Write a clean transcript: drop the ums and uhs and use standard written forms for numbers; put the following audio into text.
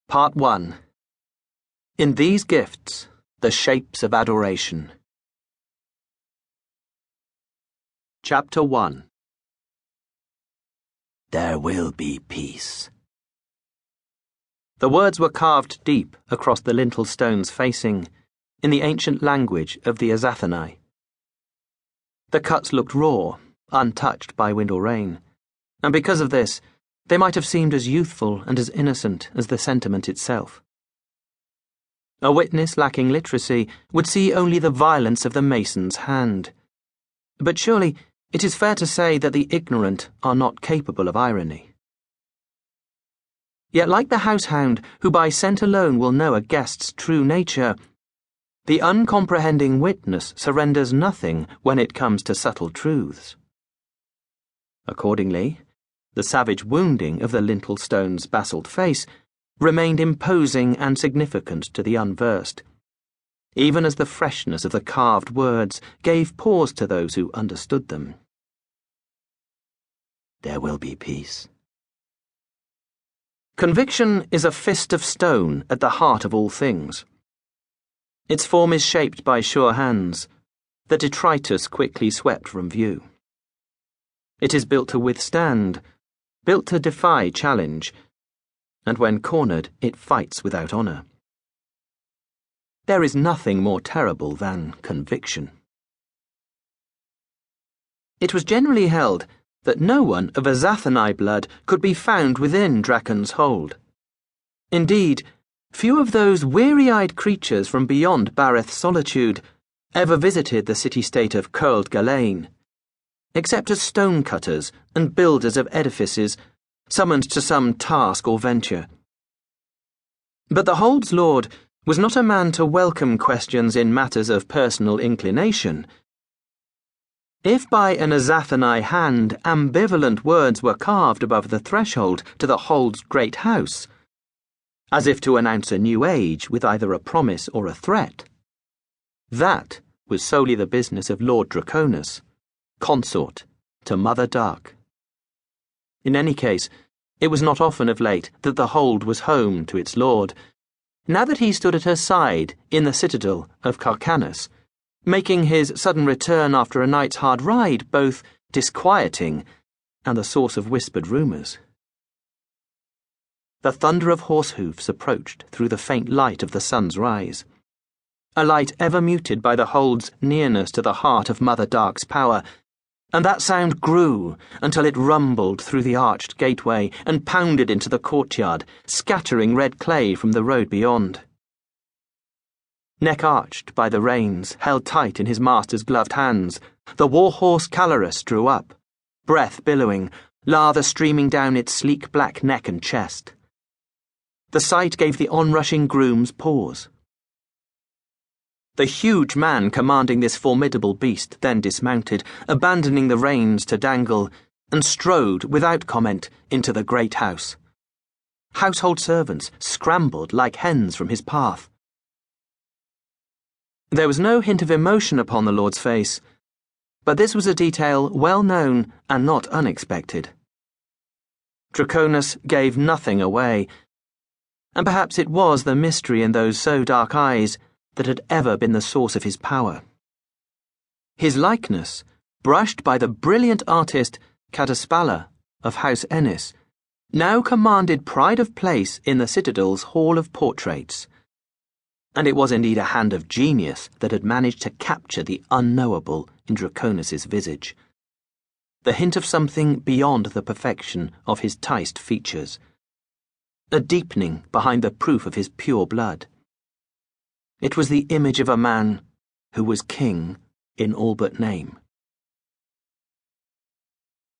Part 1. In these gifts, the shapes of adoration. Chapter 1. There will be peace. The words were carved deep across the lintel stone's facing, in the ancient language of the Azathanai. The cuts looked raw, untouched by wind or rain, and because of this, they might have seemed as youthful and as innocent as the sentiment itself. A witness lacking literacy would see only the violence of the mason's hand. But surely it is fair to say that the ignorant are not capable of irony. Yet like the househound who by scent alone will know a guest's true nature, the uncomprehending witness surrenders nothing when it comes to subtle truths. Accordingly, the savage wounding of the lintel stone's basalt face remained imposing and significant to the unversed, even as the freshness of the carved words gave pause to those who understood them. There will be peace. Conviction is a fist of stone at the heart of all things. Its form is shaped by sure hands, the detritus quickly swept from view. It is built to withstand, built to defy challenge, and when cornered, it fights without honor. There is nothing more terrible than conviction. It was generally held that no one of Azathanai blood could be found within Dracon's hold. Indeed, few of those weary-eyed creatures from beyond Bareth's solitude ever visited the city-state of Kurald Galain, except as stone-cutters and builders of edifices summoned to some task or venture. But the hold's lord was not a man to welcome questions in matters of personal inclination. If by an Azathanai hand ambivalent words were carved above the threshold to the hold's great house, as if to announce a new age with either a promise or a threat, that was solely the business of Lord Draconus, Consort to Mother Dark. In any case, it was not often of late that the hold was home to its lord, now that he stood at her side in the citadel of Draconus, making his sudden return after a night's hard ride both disquieting and the source of whispered rumours. The thunder of horse hoofs approached through the faint light of the sun's rise, a light ever muted by the hold's nearness to the heart of Mother Dark's power, and that sound grew until it rumbled through the arched gateway and pounded into the courtyard, scattering red clay from the road beyond. Neck arched by the reins, held tight in his master's gloved hands, the war-horse Calarus drew up, breath billowing, lather streaming down its sleek black neck and chest. The sight gave the onrushing grooms pause. The huge man commanding this formidable beast then dismounted, abandoning the reins to dangle, and strode, without comment, into the great house. Household servants scrambled like hens from his path. There was no hint of emotion upon the lord's face, but this was a detail well known and not unexpected. Draconus gave nothing away, and perhaps it was the mystery in those so dark eyes that had ever been the source of his power. His likeness, brushed by the brilliant artist Cadaspala of House Ennis, now commanded pride of place in the citadel's hall of portraits. And it was indeed a hand of genius that had managed to capture the unknowable in Draconus's visage, the hint of something beyond the perfection of his ticed features, a deepening behind the proof of his pure blood. It was the image of a man who was king in all but name.